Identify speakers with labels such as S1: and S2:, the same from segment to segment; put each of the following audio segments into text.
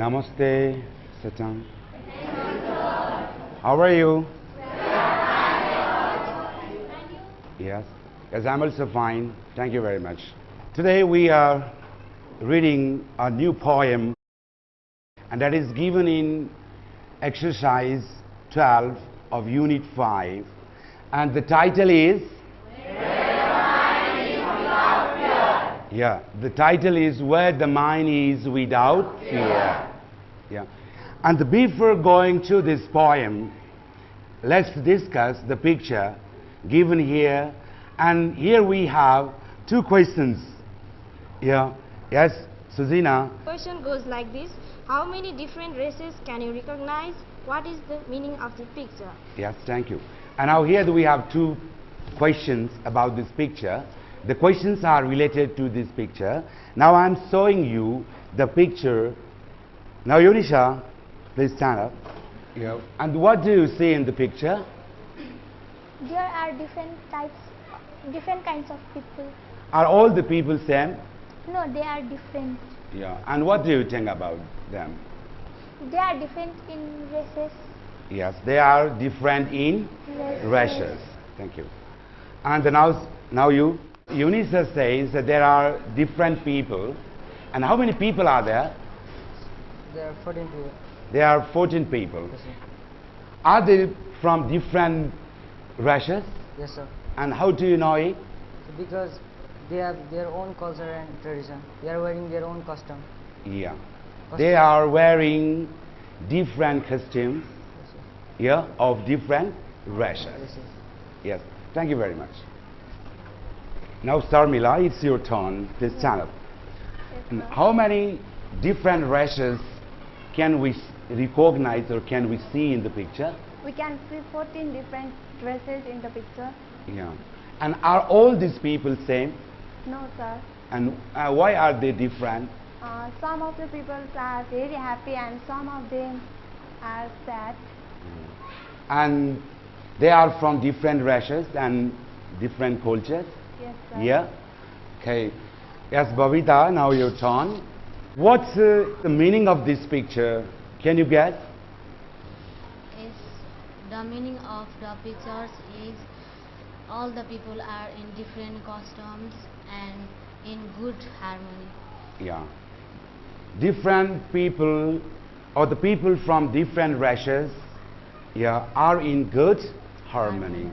S1: Namaste, Satan. How are you? Yes. Yes, I'm also fine. Thank you very much. Today we are reading a new poem, and that is given in exercise 12 of Unit 5. And the title is? Yeah, the title is Where the Mind is Without Fear. Yeah. And before going to this poem, let's discuss the picture given here. And here we have two questions. Yeah. Yes, Suzina?
S2: Question goes like this: how many different races can you recognize? What is the meaning of the picture?
S1: Yes, thank you. And now here we have two questions about this picture. The questions are related to this picture. Now I'm showing you the picture. Now Yunisha, please stand up. Yeah. And what do you see in the picture?
S3: There are different kinds of people.
S1: Are all the people same?
S3: No, they are different.
S1: Yeah. And what do you think about them?
S3: They are different in races.
S1: Yes, they are different in races. Thank you. And now you. Eunice says that there are different people. And how many people are there?
S4: There are 14 people.
S1: There are 14 people.
S4: Yes, sir.
S1: Are they from different races?
S4: Yes, sir.
S1: And how do you know it?
S4: Because they have their own culture and tradition. They are wearing their own costume.
S1: Yeah. They are wearing different costumes,
S4: Yes, sir.
S1: yeah, of different races.
S4: Yes, sir.
S1: Yes. Thank you very much. Now, Sarmila, it's your turn. Please stand up. And how many different races can we recognize or can we see in the picture?
S3: We can see 14 different races in the picture.
S1: Yeah. And are all these people same?
S3: No, sir.
S1: And why are they different?
S3: Some of the people are very happy and some of them are sad.
S1: And they are from different races and different cultures?
S3: Yes, sir.
S1: Yeah? Okay. Yes, Bhavita, now your turn. What's the meaning of this picture? Can you guess?
S5: The meaning of the pictures is all the people are in different costumes and in good harmony.
S1: Yeah. Different people or the people from different races, yeah, are in good harmony.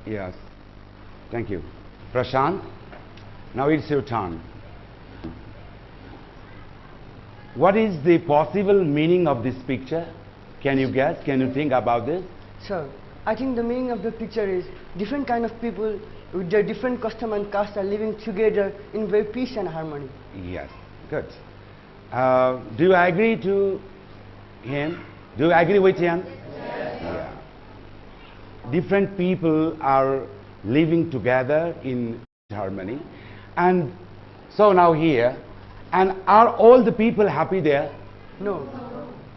S1: Yes. Thank you. Prashant, now it's your turn. What is the possible meaning of this picture? Can you guess? Can you think about this?
S6: Sir, I think the meaning of the picture is different kind of people with their different custom and caste are living together in very peace and harmony.
S1: Yes. Good. Do you agree to him? Do you agree with him? Yes. Yeah. Different people are living together in harmony. And so now here, and are all the people happy there?
S6: No.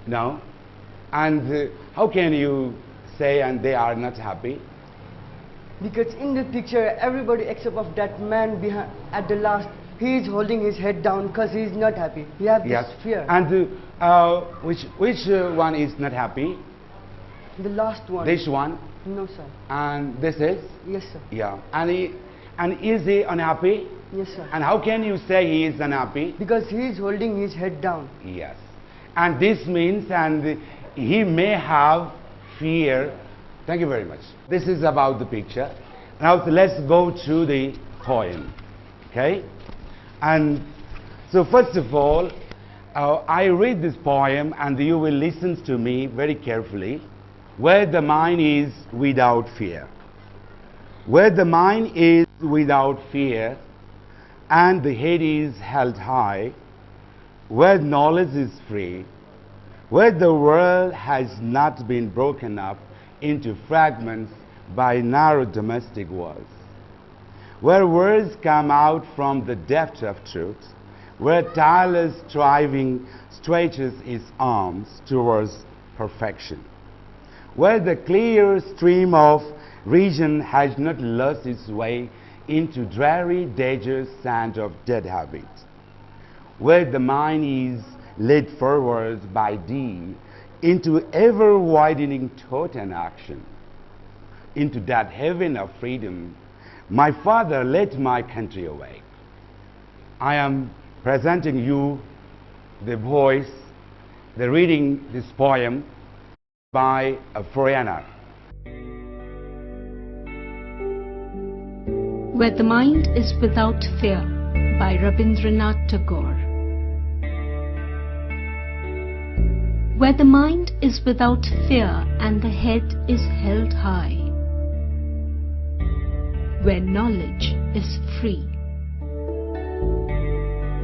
S1: No? And how can you say and they are not happy?
S6: Because in the picture, everybody except of that man behind at the last, he is holding his head down because he is not happy. He has
S1: Yes.
S6: this fear.
S1: And which one is not happy?
S6: The last one.
S1: This one?
S6: No, sir.
S1: And this is?
S6: Yes, sir.
S1: Yeah. And is he unhappy?
S6: Yes, sir.
S1: And how can you say he is unhappy?
S6: Because he is holding his head down.
S1: Yes. And this means, and he may have fear. Thank you very much. This is about the picture. Now let's go to the poem. Okay? And so first of all, I read this poem and you will listen to me very carefully. Where the mind is without fear. Where the mind is without fear and the head is held high, where knowledge is free, where the world has not been broken up into fragments by narrow domestic walls, where words come out from the depth of truth, where tireless striving stretches its arms towards perfection, where the clear stream of reason has not lost its way into dreary, dangerous sand of dead habit, where the mind is led forward by thee into ever-widening thought and action, into that heaven of freedom, my Father, let my country awake. I am presenting you the voice, the reading this poem by a foreigner.
S7: Where the Mind is Without Fear by Rabindranath Tagore. Where the mind is without fear and the head is held high, where knowledge is free,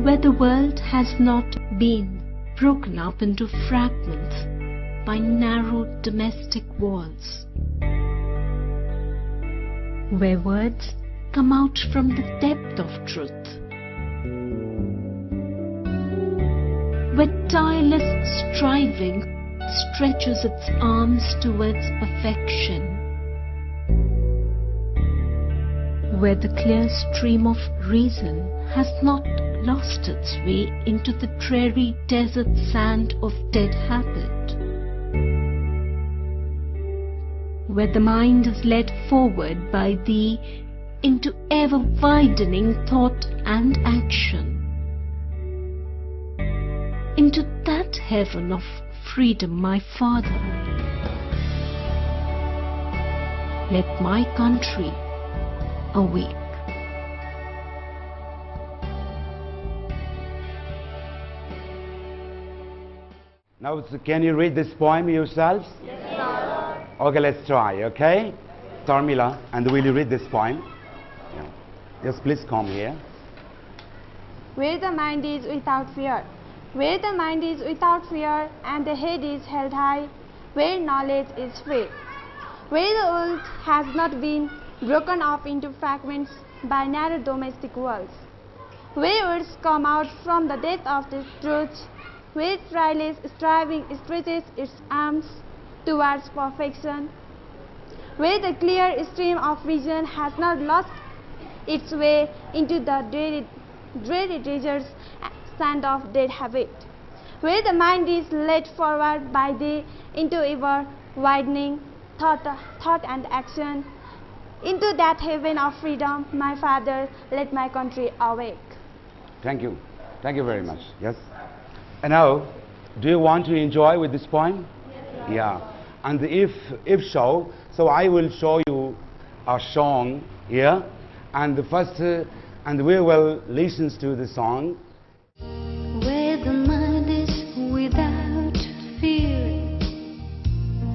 S7: where the world has not been broken up into fragments by narrow domestic walls, where words come out from the depth of truth, where tireless striving stretches its arms towards perfection, where the clear stream of reason has not lost its way into the dreary desert sand of dead habit, where the mind is led forward by thee into ever-widening thought and action, into that heaven of freedom, my Father. Let my country awake.
S1: Now, can you read this poem yourselves?
S2: Yes, sir.
S1: Okay, let's try, okay? Tarmila, and will you read this poem? Yeah. Yes, please come here.
S3: Where the mind is without fear, where the mind is without fear and the head is held high, where knowledge is free, where the world has not been broken up into fragments by narrow domestic walls, where words come out from the depth of the truth, where tireless striving stretches its arms towards perfection, where the clear stream of vision has not lost its way into the dreary deserts sand of dead habit, where the mind is led forward by thee into ever widening thought and action, into that heaven of freedom, my Father, let my country awake.
S1: Thank you. Thank you very much. Yes. And now, do you want to enjoy with this poem? Yes, yeah. And if so, I will show you a song here, and the first, and we will listen to the song.
S5: Where the mind is without fear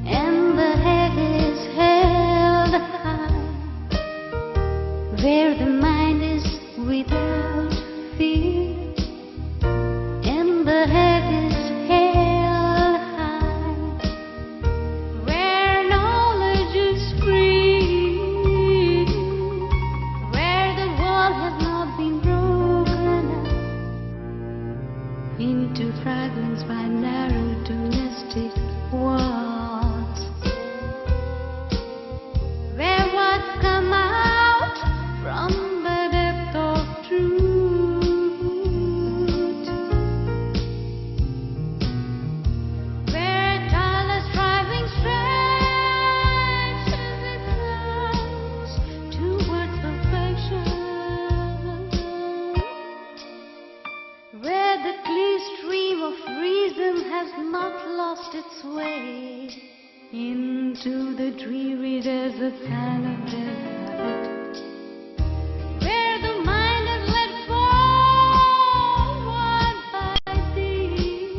S5: and the head is held high, where the mind is without fear and the head is held high, where knowledge is free, where the wall has not been broken up into fragments by narrow domestic walls, where words come out from the depth of truth, where tireless striving stretches its arms towards perfection, where the clear stream of reason has not lost its way into the dreary desert sand of dead habit, where the mind is led forward by thee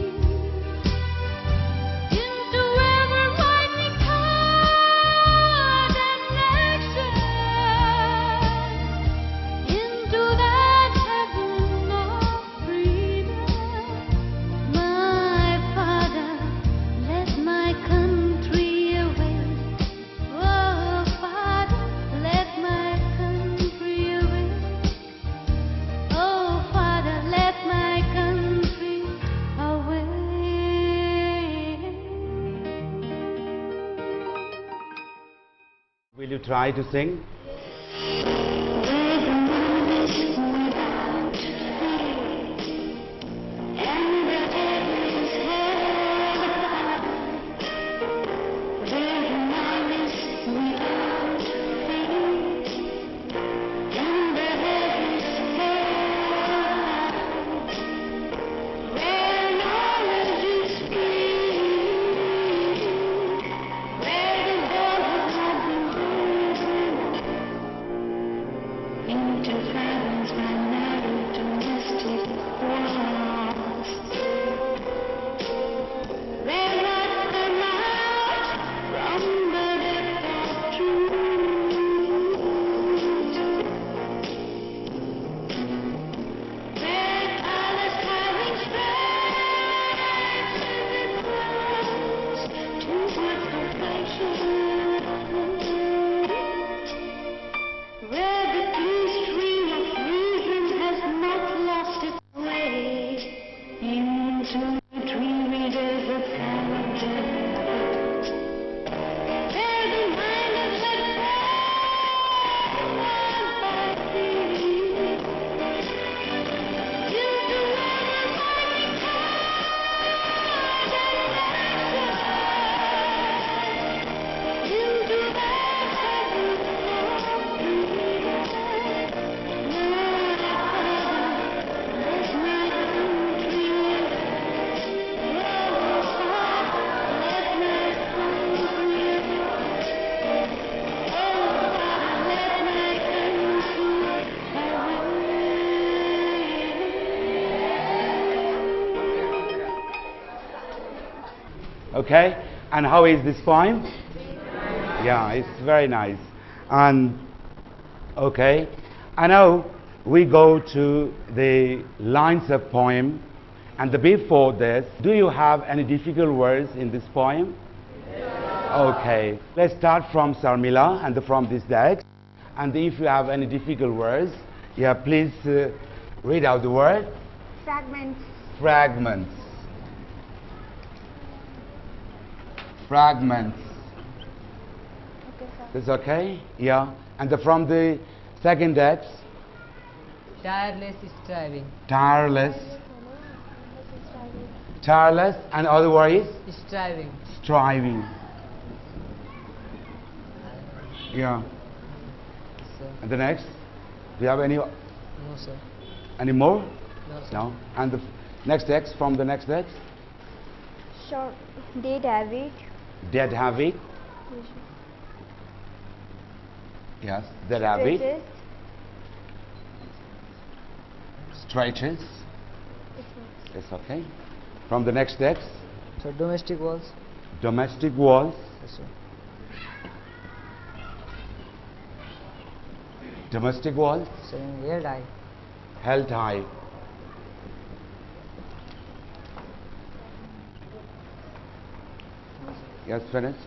S5: into ever-widening thought and action, into that heaven of freedom, my Father, let my country awake. Oh, Father, let my country awake. Oh, Father, let my country awake.
S1: Will you try to sing?
S5: And the head
S1: Okay? And how is this poem? Yeah, it's very nice. And okay. And now we go to the lines of poem. And before this, do you have any difficult words in this poem? Okay. Let's start from Sarmila and from this text. And if you have any difficult words, yeah, please read out the word.
S3: Fragments.
S1: Fragments. Fragments.
S3: Okay, sir.
S1: That's okay? Yeah. And from the second text,
S4: Tireless striving.
S1: tireless. Tireless, and other word is
S4: Striving.
S1: striving. Yeah.
S4: Sir.
S1: And the next, do you have any
S4: No, sir.
S1: more?
S4: No, sir.
S1: No. And the next text, from the next text,
S3: Short. Dead habit.
S1: dead habit. Yes, dead habit.
S3: Stretches.
S1: Stretches. It's okay. From the next text,
S4: So domestic walls.
S1: domestic walls.
S4: Yes, sir.
S1: Domestic walls
S4: So held high.
S1: held high. Yes, finished.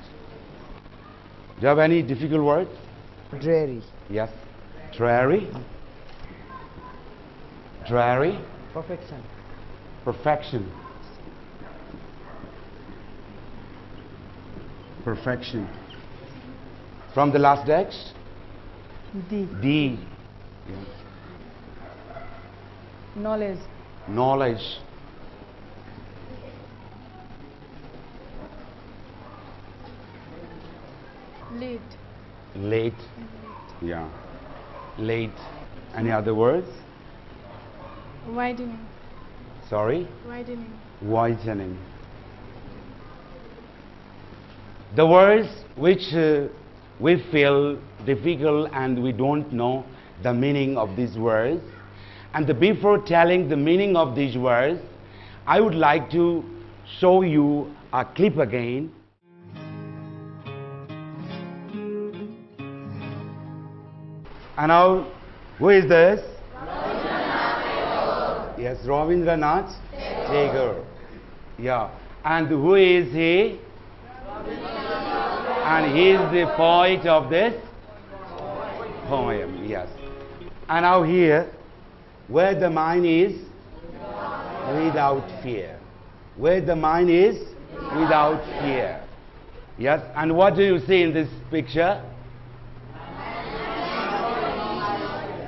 S1: Do you have any difficult words?
S4: Dreary.
S1: Yes. Dreary. Dreary.
S6: Perfection.
S1: Perfection. Perfection. From the last text,
S6: D.
S1: D. Yes.
S6: Knowledge.
S1: Knowledge.
S3: Late.
S1: Late. Yeah. Late. Any other words?
S3: Widening.
S1: Sorry?
S3: Widening.
S1: Widening. The words which we feel difficult and we don't know the meaning of these words. And before telling the meaning of these words, I would like to show you a clip again. And now, who is this? Yes, Rabindranath Tagore. Yeah. And who is he? And he is the poet of this poem. Yes. And now here, where the mind is without fear. Where the mind is without fear. Yes. And what do you see in this picture?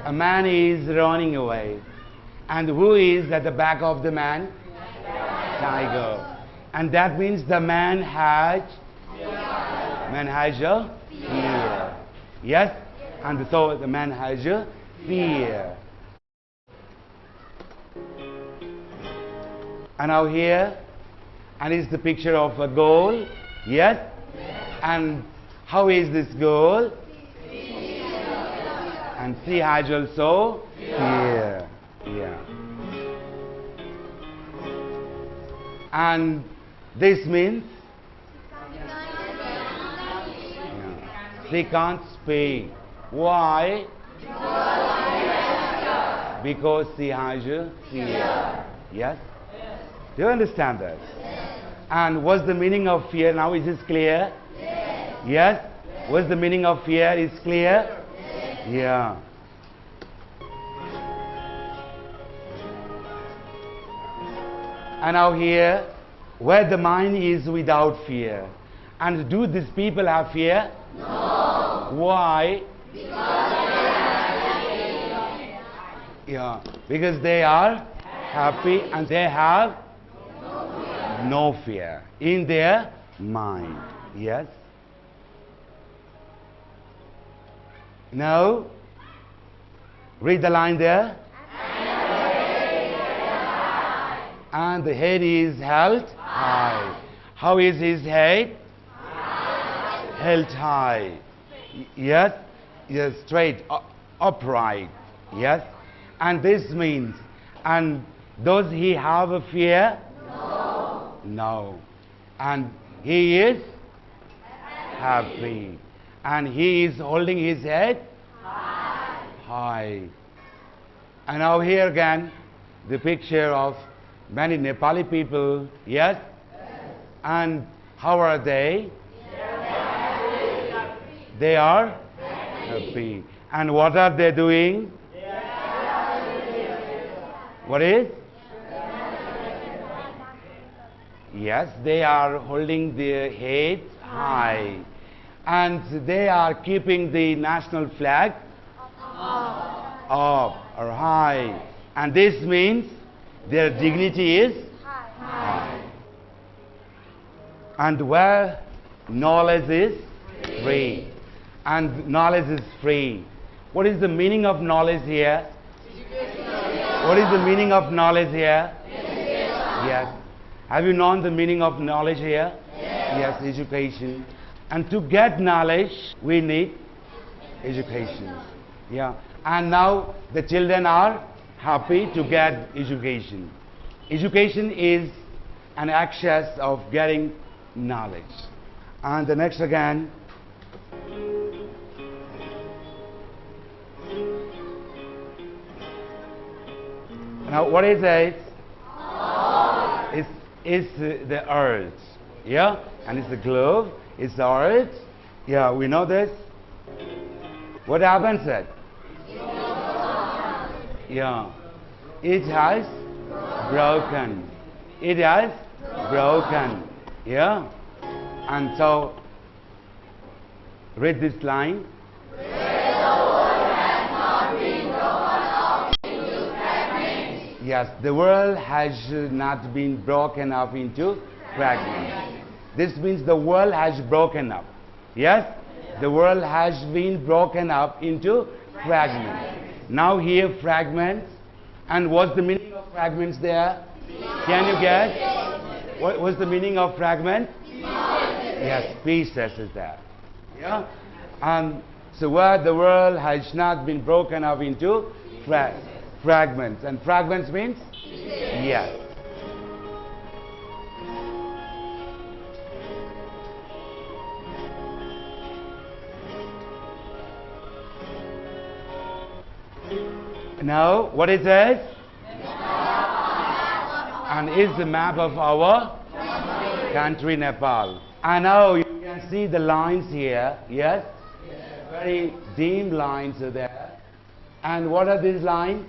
S1: A man is running away. And who is at the back of the man? Tiger. And that means the man has a fear. Yes? And so the man has a fear. And now here, and it's the picture of a goal. Yes? And how is this goal? And she has also fear. Yeah. And this means she can't speak. Why? Because she has a fear. Yes? Do you understand that? And what's the meaning of fear? Now is this clear? Yes? What's the meaning of fear? Is clear? Yeah. And now here, where the mind is without fear. And do these people have fear? No. Why? Because they are happy. Yeah, because they are happy and they have no fear in their mind. Yes? Now, read the line there. And the head is held high. How is his head? Held high. Yes? Yes, straight, upright. Yes? And this means, and does he have a fear? No. No. And He is happy. And he is holding his head high. And now here again, the picture of many Nepali people, yes? And how are they? They are happy. And what are they doing? What is? Yes, they are holding their head high. And they are keeping the national flag up or high. And this means their dignity is high. And where knowledge is free. And knowledge is free. What is the meaning of knowledge here? What is the meaning of knowledge here? Yes. Have you known the meaning of knowledge here? Yes, education. And to get knowledge, we need education. Yeah. And now the children are happy to get education. Education is an access of getting knowledge. And the next again. Now what is it? It's the earth. Yeah? And it's the globe. It's the earth. Yeah, we know this. What happens then? Yeah. It has broken. It has broken. Yeah? And so, read this line. Yes, the world has not been broken up into fragments. This means the world has broken up. Yes? The world has been broken up into fragments. Now here fragments. And what's the meaning of fragments there? Can you guess? What was the meaning of fragment? Yes, pieces is there. Yeah? And so where the world has not been broken up into fragments. And fragments means? Yes. Now, what is it? And is the map of our country, Nepal. And now you can see the lines here, yes? Very dim lines are there. And what are these lines?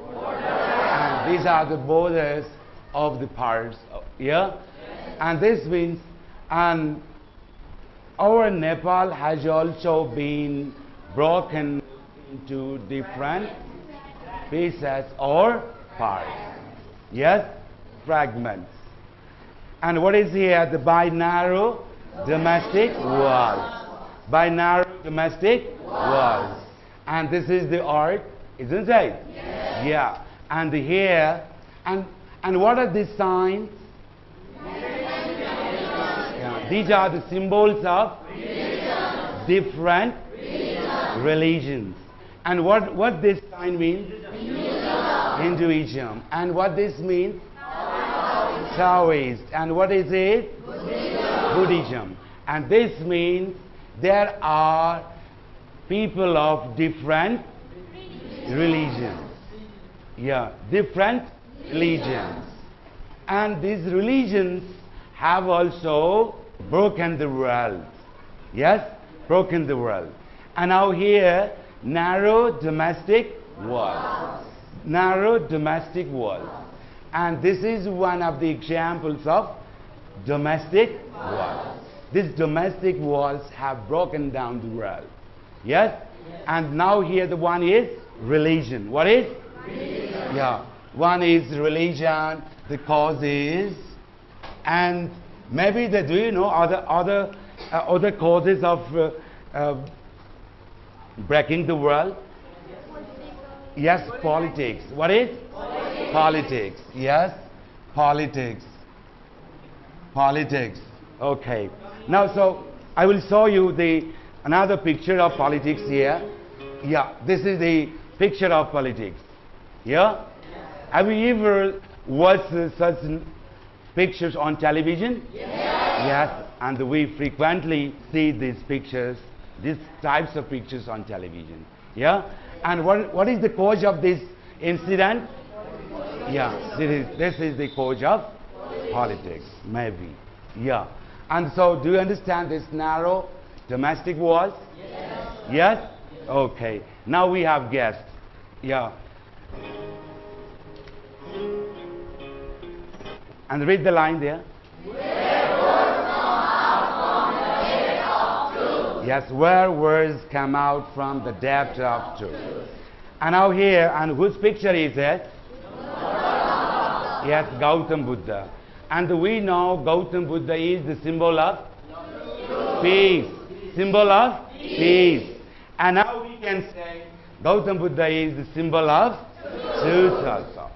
S1: And these are the borders of the parts, yeah? And this means, and our Nepal has also been broken into different pieces or parts. Yes? Fragments. And what is here? The by narrow domestic walls. By narrow domestic walls. And this is the art, isn't it? Yes. Yeah. And here, and what are these signs? Yeah. These are the symbols of different religions. And what this sign means? Hinduism. And what this means? Taoist. And what is it? Buddhism. And this means there are people of different religions. Yeah, different religions. And these religions have also broken the world. Yes? Broken the world. And now here, narrow domestic walls. Narrow domestic walls. And this is one of the examples of domestic walls. These domestic walls have broken down the world. Yes? And now here the one is religion. What is? Religion. Yeah. One is religion, the cause is, and maybe do you know other causes of breaking the world? Yes, politics. What is? Politics. Yes, politics. Politics. Okay. Now, so I will show you another picture of politics here. Yeah, this is the picture of politics. Yeah? Have you ever watched such pictures on television? Yes. And we frequently see these pictures, these types of pictures on television. Yeah? And what is the cause of this incident? Yeah, this is the cause of politics, maybe. Yeah. And so, do you understand this narrow domestic walls? Yes. Yes? Okay. Now we have guests. Yeah. And read the line there. Yes, where words come out from the depth of truth. And now here, and whose picture is it? Yes, Gautam Buddha. And we know Gautam Buddha is the symbol of peace. Symbol of peace. And now we can say Gautam Buddha is the symbol of truth also.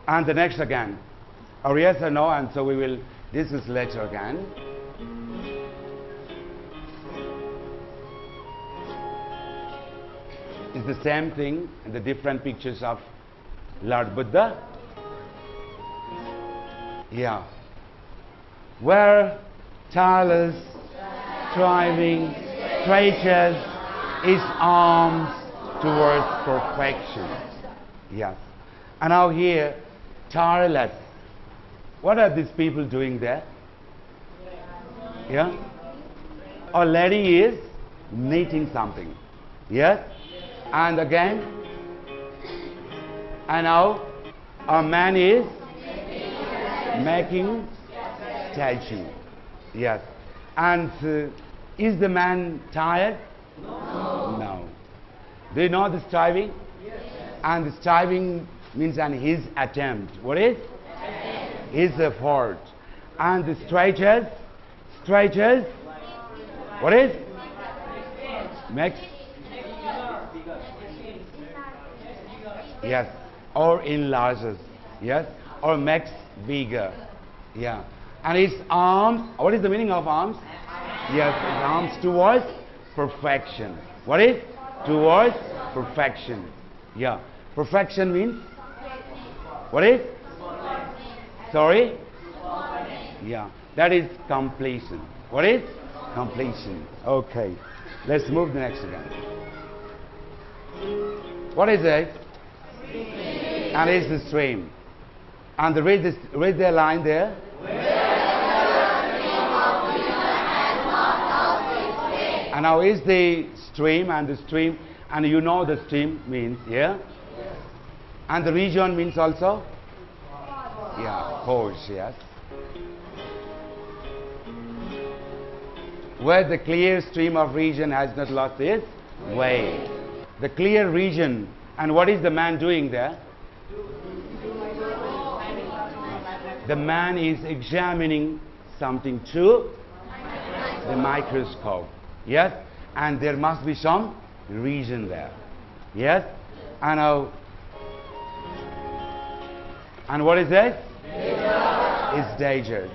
S1: And the next again. Or yes or no, and so we will discuss later again. It's the same thing in the different pictures of Lord Buddha. Yeah. Where tireless, striving, stretches his arms towards perfection. Yes. And now here, tireless. What are these people doing there? Yeah? A lady is knitting something. Yes? And again, and now a man is making statue. Yes. And is the man tired? No. Do you know the striving? Yes. And the striving means his attempt. What is? His effort. And the stretches? What is? Makes? Yes. Or enlarges. Yes. Or makes bigger. Yeah. And his arms, what is the meaning of arms? Yes, his arms towards perfection. What is? Towards perfection. Yeah. Perfection means? What is? Sorry? Yeah. That is completion. What is? Completion. Okay. Let's move the next again. What is it? And it's the stream. And read the line there. And now is the stream, and you know the stream means, yeah? And the region means also? Yeah, course, yes. Where the clear stream of region has not lost its way. The clear region. And what is the man doing there? The man is examining something through the microscope. Yes? And there must be some region there. Yes? And what is it? It's desert.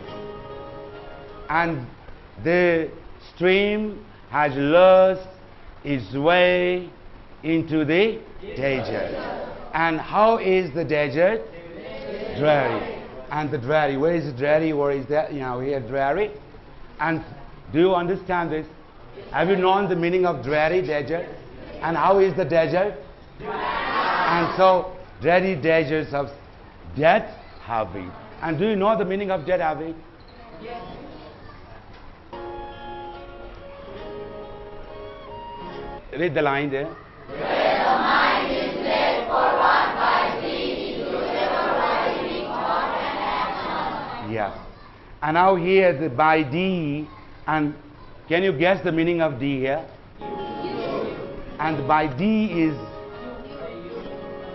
S1: And the stream has lost its way into the desert. And how is the desert? Dreary. And the dreary, where is dreary? Where is that? Here dreary. And do you understand this? Have you known the meaning of dreary, desert? And how is the desert? And so, dreary deserts of death heavy. And do you know the meaning of death heavy? Yes. Read the line there. Where the mind is led forward by sea into ever-rising thought and action. Yes. And now here the by D, and can you guess the meaning of D here? You. And by D is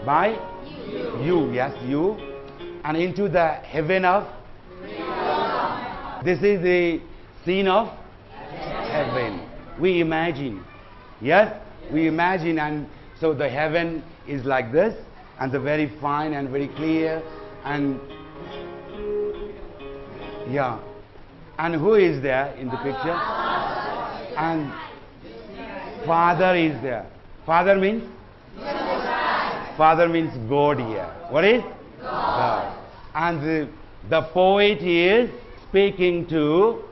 S1: by you. Yes, you. And into the heaven of? This is the scene of heaven. We imagine. Yes? We imagine, and so the heaven is like this, and the very fine and very clear, and yeah. And who is there in the picture? And Father is there. Father means? Father means God here. What is? God. And the poet is speaking to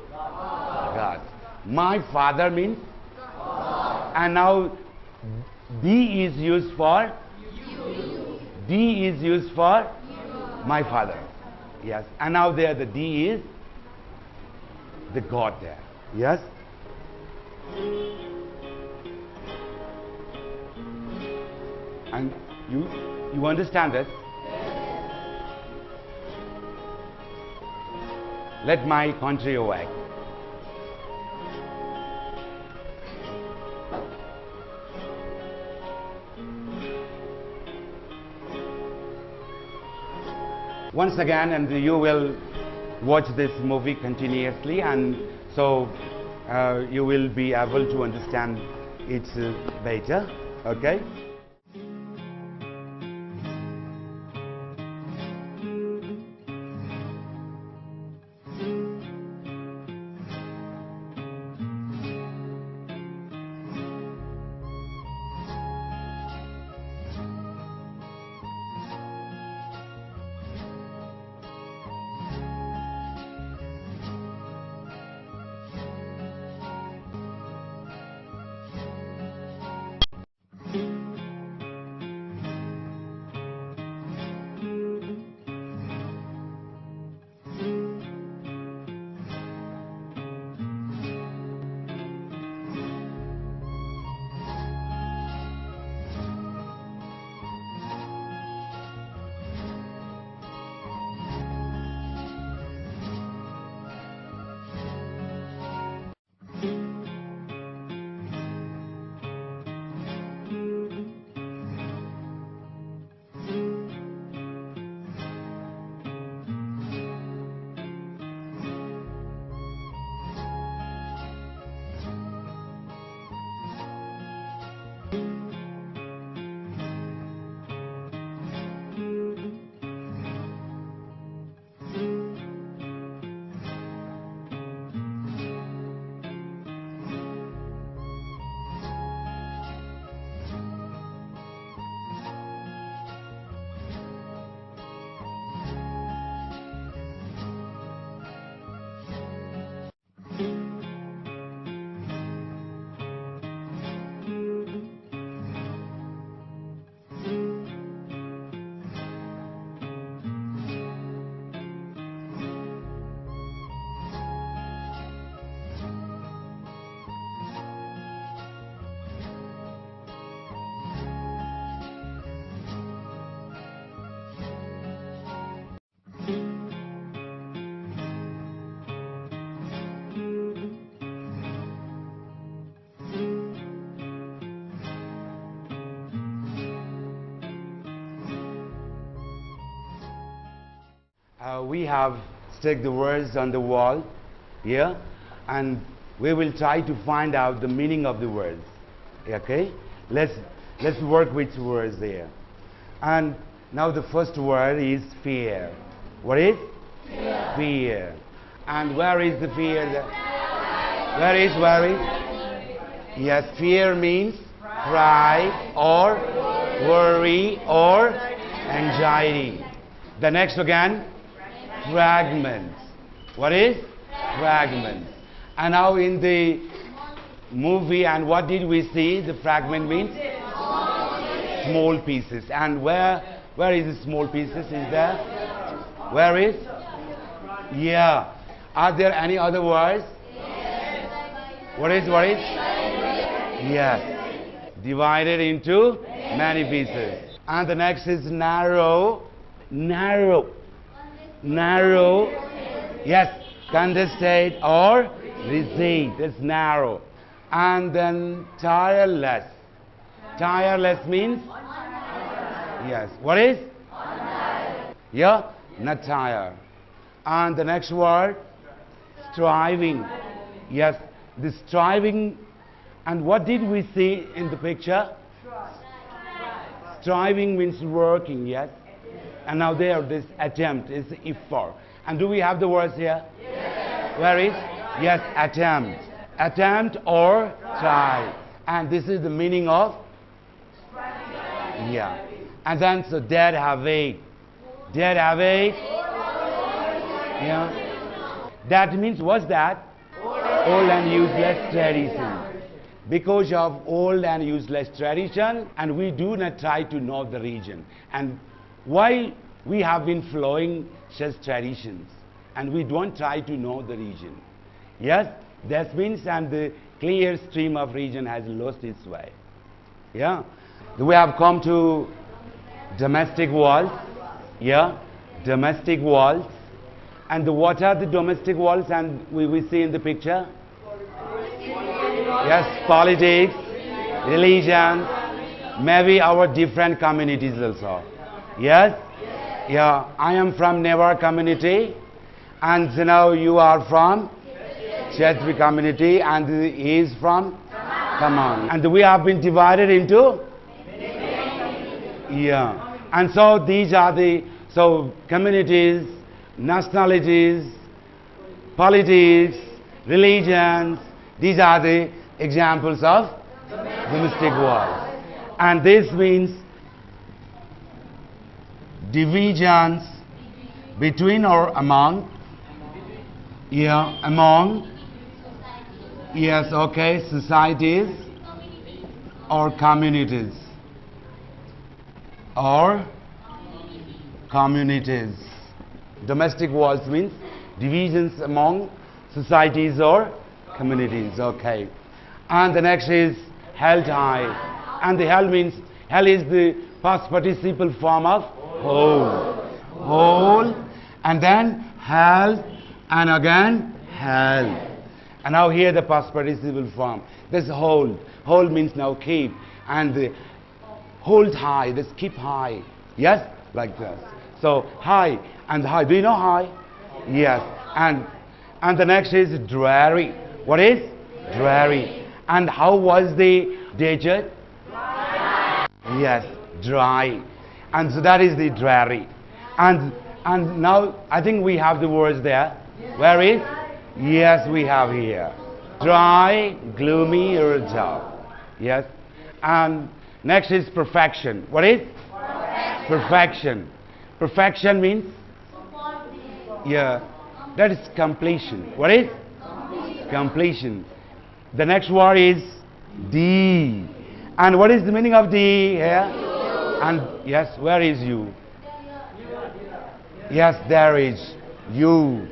S1: My father means? And now D is used for? D is used for? My father. Yes. And now there the D is the God there. Yes? And you understand it? Let my country awake. Once again, and you will watch this movie continuously, and so you will be able to understand it better. Okay? We have stuck the words on the wall here, and we will try to find out the meaning of the words. Okay? Let's work with words there. And now the first word is fear. What is? Fear. Fear. And where is the fear? Where is? Yes, fear means pride or worry or anxiety. The next again? Fragments. What is? Fragments. And now in the movie, and what did we see? The fragment means? Small pieces. And where is the small pieces? Is there? Where is? Yeah. Are there any other words? What is? Yes. Divided into many pieces. And the next is narrow. Yes, condensate or recede. It's narrow. And then tireless. Tireless means? Yes. What is? Yeah, not tired. And the next word, striving. Yes, the striving. And what did we see in the picture? Striving means working, yes. And now there, this attempt is effort. And do we have the words here? Yes. Where is? Yes, attempt. Attempt or try. And this is the meaning of? Yeah. And then, so dead have eight. Dead have eight. Yeah. That means, what's that? Old and useless tradition. Because of old and useless tradition, and we do not try to know the region. And why we have been following such traditions, and we don't try to know the region. Yes, that means and the clear stream of region has lost its way. Yeah, we have come to domestic walls. Yeah, domestic walls. And what are the domestic walls? And we see in the picture. Yes, politics, religion, maybe our different communities also. Yes? Yeah, I am from Nepal community, and now you are from Kshetri community, and he is from Tamang. And we have been divided into? Yeah. And so these are the communities, nationalities, politics, religions, these are the examples of domestic wars. And this means divisions between or among, yes, okay, societies or communities. Domestic wars means divisions among societies or communities, okay. And the next is held high. And the hell means, hell is the past participle form of whole. Whole, and then held, and again held. And now here the past participle form. This hold. Hold means now keep. And the hold high, this keep high. Yes? Like this. So high and high. Do you know high? Yes. And the next is dreary. What is? Dreary. And how was the desert? Dry. Yes, dry. And so that is the dreary. And now I think we have the words there. Where is? Yes, we have here. Dry, gloomy, or dull. Yes. And next is perfection. What is? Perfection. Perfection means? Yeah. That is completion. What is? Completion. The next word is D. And what is the meaning of D here? And yes, where is you? Yes, there is you.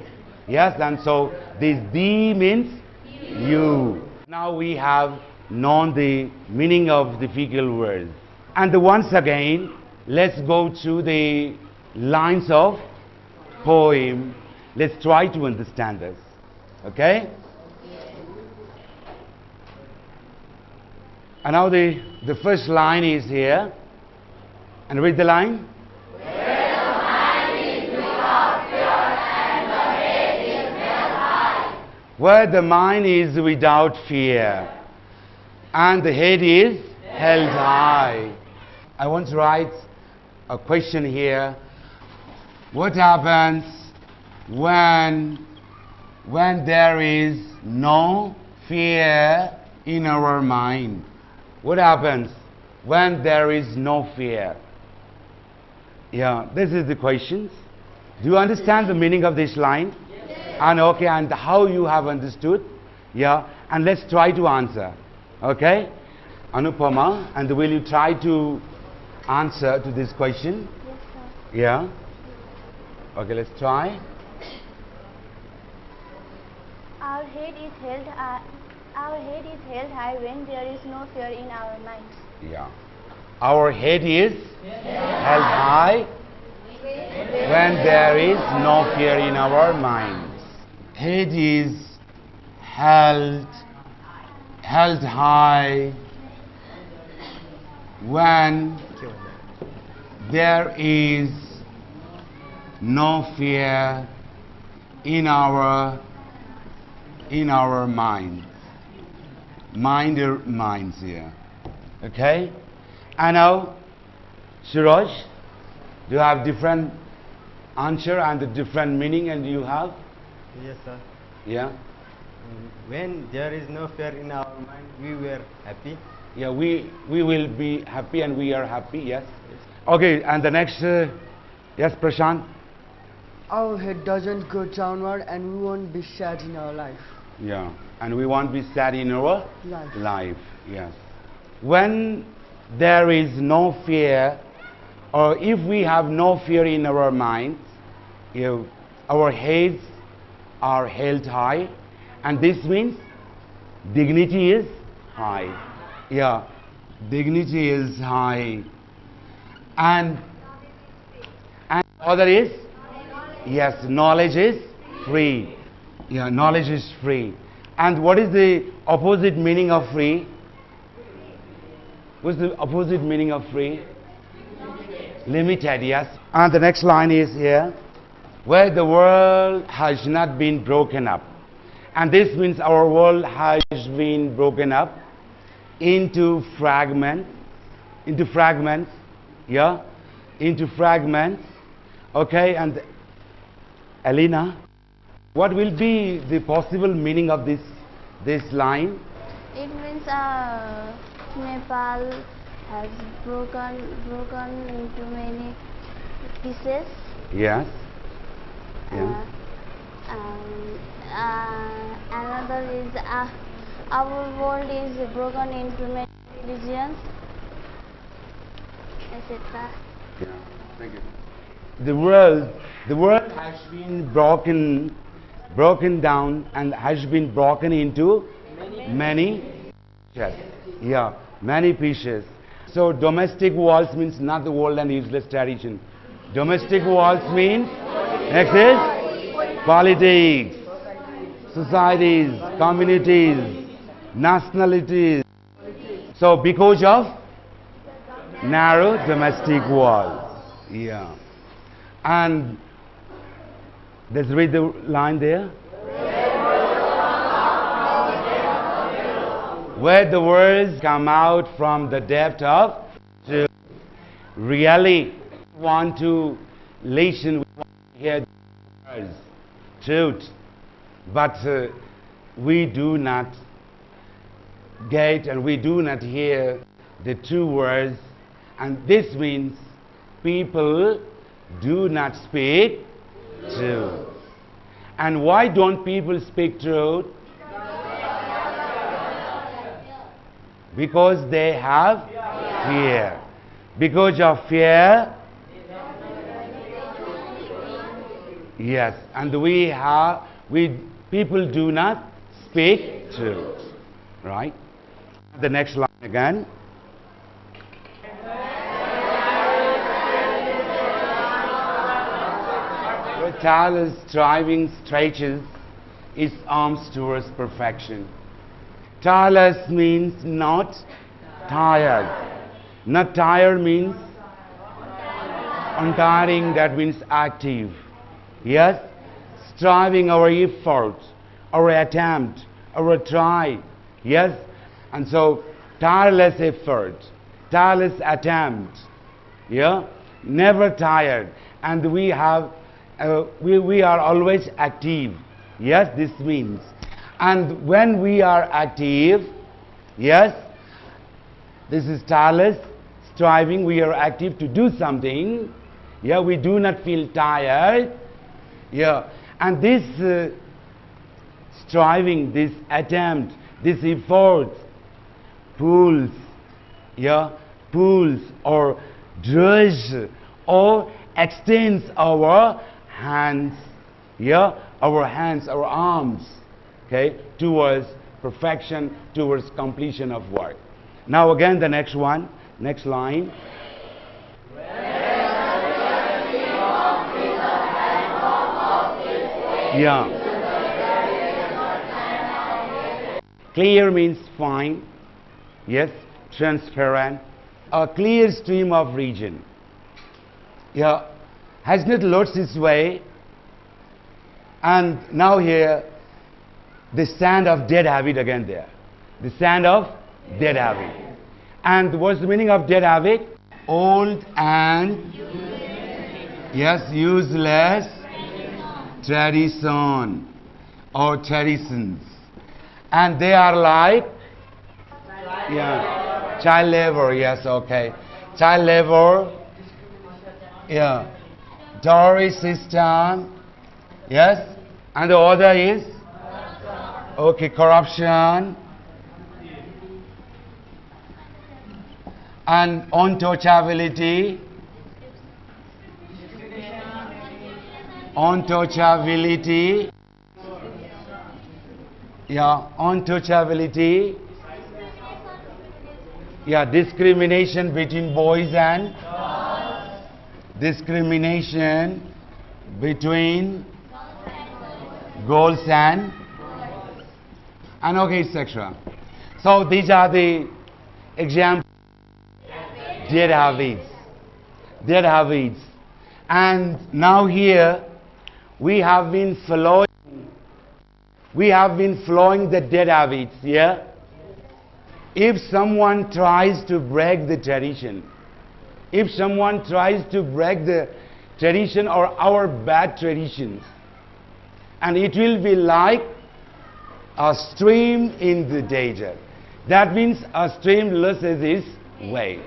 S1: Yes, and so this D means you. Now we have known the meaning of difficult words. And once again, let's go to the lines of poem. Let's try to understand this. Okay? And now the first line is here. And read the line. Where the mind is without fear and the head is held high. I want to write a question here. What happens when there is no fear in our mind? What happens when there is no fear? Yeah, this is the question. Do you understand the meaning of this line? And okay, and how you have understood? Yeah, and let's try to answer. Okay? Anupama, and will you try to answer to this question?
S3: Yes, sir.
S1: Yeah? Okay, let's try.
S3: Our head is held high when there is no fear in our minds.
S1: Yeah. Our head is held high when there is no fear in our minds. Head is held high when there is no fear in our minds. Minds here. Okay? And now, Suraj, do you have different answer and the different meaning, and you have?
S8: Yes, sir.
S1: Yeah?
S8: When there is no fear in our mind, we were happy.
S1: Yeah, we will be happy, and we are happy, yes? Okay, and the next, yes, Prashant?
S6: Our head doesn't go downward and we won't be sad in our life.
S1: Yeah. And we want to be sad in our
S6: Life.
S1: life. Yes. When there is no fear, or if we have no fear in our minds, if our heads are held high, and this means dignity is high. Yeah. Dignity is high. And other is, yes, knowledge is free. Yeah, knowledge is free. And what is the opposite meaning of free? What's the opposite meaning of free? Limited, yes. And the next line is here, where the world has not been broken up. And this means our world has been broken up into fragments, yeah, into fragments. Okay, and Alina, what will be the possible meaning of this line?
S3: It means Nepal has broken into many pieces.
S1: Yes. Yeah.
S3: Another is our world is broken into many regions, etc.
S1: Yeah. Thank you. The world has been broken down and has been broken into many pieces. Yeah, many pieces. So domestic wars means not the world and useless tradition. Domestic wars means next is politics, societies, communities, nationalities. So because of narrow domestic walls. Yeah. And let's read the line there. Where the words come out from the depth of truth. Really want to listen, we want to hear the words, truth. But we do not get and we do not hear the true words. And this means people do not speak truth. And why don't people speak truth? Because they have fear. Because of fear, yes, and people do not speak truth. Right? The next line again. Where tireless striving stretches its arms towards perfection. Tireless means not tired. Not tired means untiring, that means active. Yes? Striving, our effort, our attempt, our try. Yes? And so, tireless effort, tireless attempt. Yeah? Never tired. And we are always active. Yes, this means. And when we are active, yes, this is tireless striving, we are active to do something. Yeah, we do not feel tired. Yeah, and this striving, this attempt, this effort pulls, yeah, pulls or draws or extends our hands, yeah, our hands, our arms, okay, towards perfection, towards completion of work. Now again the next one, next line. Yeah. Clear means fine, yes, transparent, a clear stream of region. Yeah, has not lost its way, and now here the sand of dead habit again there. The sand of dead habit. And what's the meaning of dead habit? Old and yes, useless tradition or traditions. And they are like yeah, child labor, yes, okay. Child labor, yeah. Dowry system, yes. And the other is Okay, corruption and untouchability. Untouchability. Yeah, untouchability. Yeah, discrimination between boys and discrimination between girls and okay, etc. So these are the examples. Dead habits. Dead habits. And now here we have been following the dead habits, yeah? If someone tries to break the tradition, if someone tries to break the tradition or our bad traditions, and it will be like a stream in the desert. That means a stream loses its way.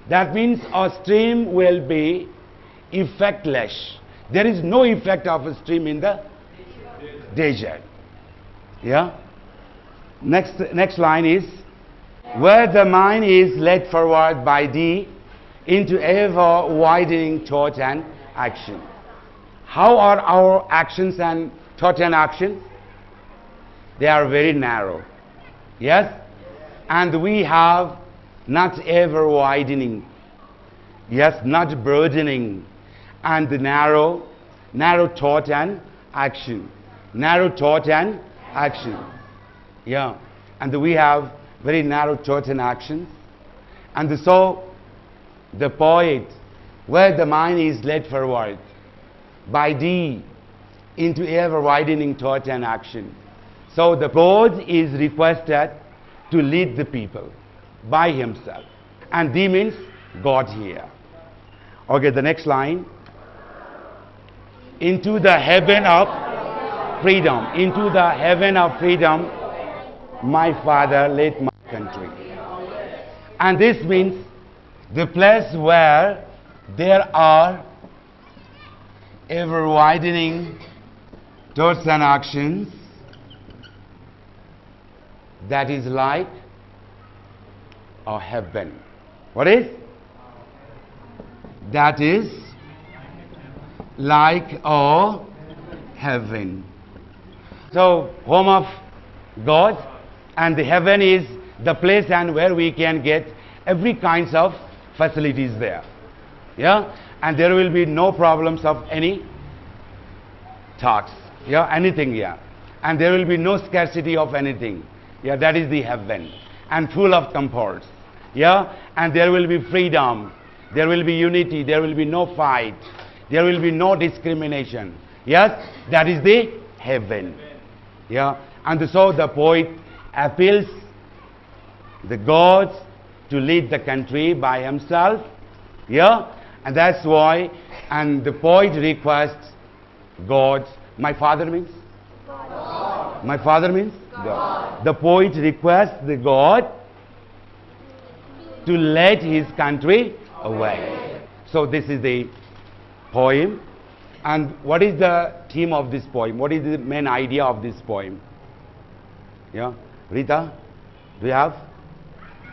S1: That means a stream will be effectless. There is no effect of a stream in the desert. Yeah? Next line is, where the mind is led forward by thee into ever widening thought and action. How are our actions and thought and action? They are very narrow. Yes? And we have not ever widening. Yes, not broadening. And the narrow thought and action. Narrow thought and action. Yeah. And we have very narrow thought and action. And so the poet, where the mind is led forward by thee into ever widening thought and action. So the poet is requested to lead the people by himself. And thee means God here. Okay, the next line. Into the heaven of freedom. Into the heaven of freedom, my Father led my country. And this means the place where there are ever widening thoughts and actions, that is like a heaven. What is? That is like a heaven. So, home of God, and the heaven is the place and where we can get every kinds of facilities there. Yeah? And there will be no problems of any thoughts. Yeah? Anything, yeah. And there will be no scarcity of anything. Yeah, that is the heaven. And full of comforts. Yeah? And there will be freedom. There will be unity. There will be no fight. There will be no discrimination. Yes? That is the heaven. Yeah? And so the poet appeals the gods to lead the country by himself. Yeah? And that's why, and the poet requests God. My father means? God. My father means? God. The poet requests the God to lead his country away. So this is the poem. And what is the theme of this poem? What is the main idea of this poem? Yeah? Rita, do you have?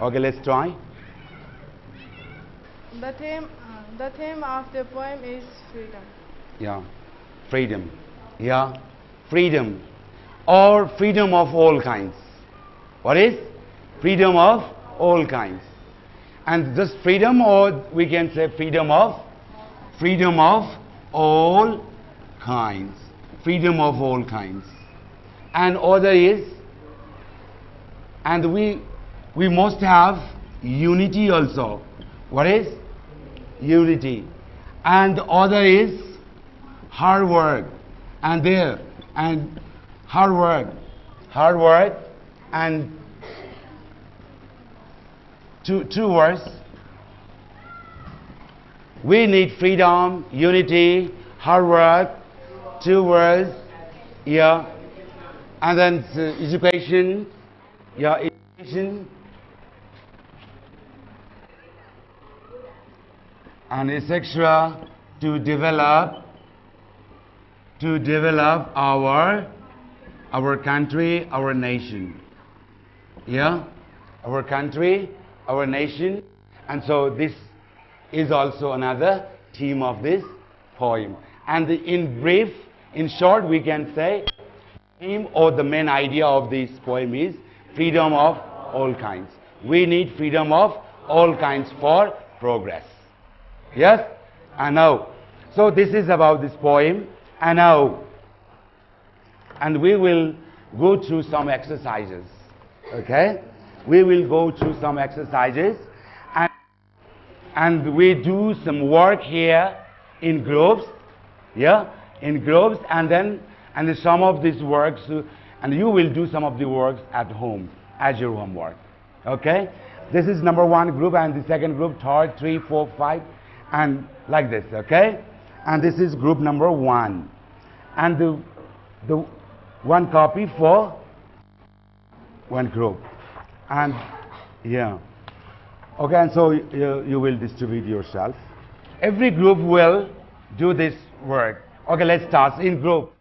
S1: Okay, let's try.
S9: The theme of the poem is freedom.
S1: Yeah, freedom. Yeah, freedom. Or freedom of all kinds. What is? Freedom of all kinds. And just freedom, or we can say freedom of all kinds. Freedom of all kinds. And other is, and we must have unity also. What is? Unity. And other is hard work. And there, and hard work, and two words. We need freedom, unity, hard work, 2 words, yeah, and then education, yeah, education, and etc. to develop our our country, our nation. Yeah? Our country, our nation. And so this is also another theme of this poem. And in brief, in short, we can say, theme or the main idea of this poem is freedom of all kinds. We need freedom of all kinds for progress. Yes? And now, so this is about this poem. And now, and we will go through some exercises. Okay? We will go through some exercises. And we do some work here in groups. Yeah? In groups. And then some of these works, and you will do some of the works at home as your homework. Okay? This is number 1 group, and the second group, third, 3, 4, 5, and like this. Okay? And this is group number 1. And the 1 copy for 1 group. And yeah. Okay, and so you will distribute yourself. Every group will do this work. Okay, let's start in group.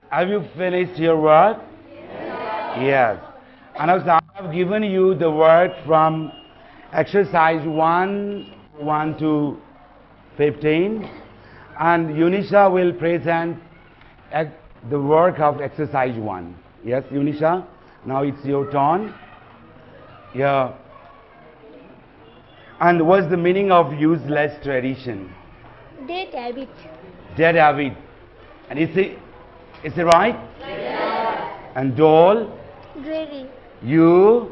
S1: Have you finished your work? Yes. And also I have given you the work from exercise 1 to 15. And Unisha will present the work of exercise 1. Yes, Unisha? Now it's your turn. Yeah. And what's the meaning of useless tradition?
S2: Dead habit.
S1: Dead habit. And is it right?
S2: Yes.
S1: And dole?
S2: Dreary.
S1: You?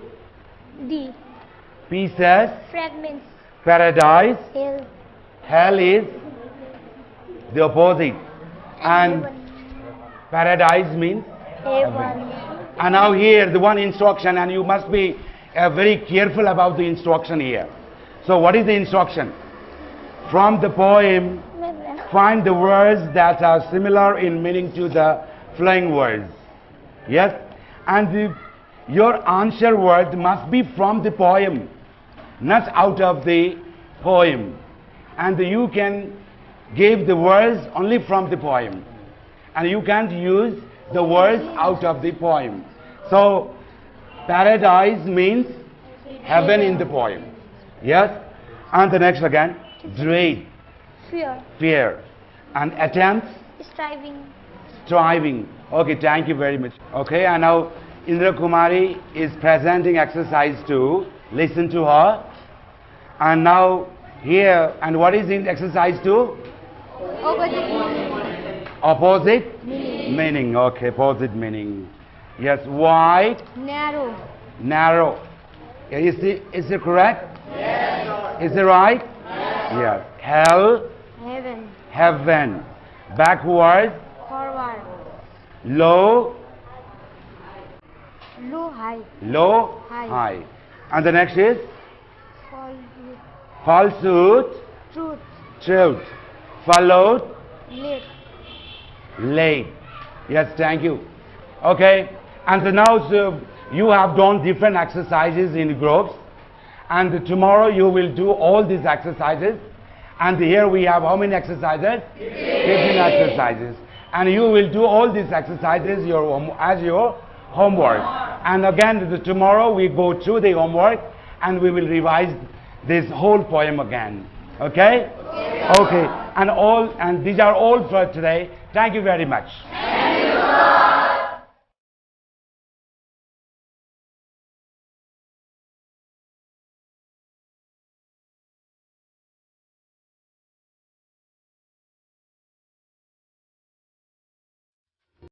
S2: D.
S1: Pieces?
S2: Fragments.
S1: Paradise?
S2: Hell.
S1: Hell is the opposite. And paradise means?
S2: Heaven.
S1: And now here the one instruction, and you must be very careful about the instruction here. So what is the instruction? From the poem, find the words that are similar in meaning to the flowing words. Yes? And your answer word must be from the poem, not out of the poem. And you can give the words only from the poem. And you can't use the words out of the poem. So, paradise means heaven in the poem. Yes? And the next again, dread.
S2: Fear.
S1: Fear. And attempts?
S2: Striving.
S1: Striving. Okay, thank you very much. Okay, and now Indra Kumari is presenting exercise 2. Listen to her. And now here, and what is in exercise 2? Opposite meaning. Okay, opposite meaning. Yes, wide.
S2: Narrow.
S1: Narrow. Is it correct?
S2: Yes.
S1: Is it right? Yes. Hell.
S2: Heaven.
S1: Heaven. Backward.
S2: Forward.
S1: low,
S2: Low, high.
S1: low,
S2: High.
S1: high. And the next is
S2: Fall,
S1: falsehood,
S2: truth.
S1: truth. Followed,
S2: Late.
S1: late. Yes, thank you. Okay, and so now you have done different exercises in groups, and tomorrow you will do all these exercises. And here we have how many exercises? 15 exercises. And you will do all these exercises as your homework. And again, tomorrow we go through the homework and we will revise this whole poem again. Okay? Okay. And these are all for today. Thank you very much.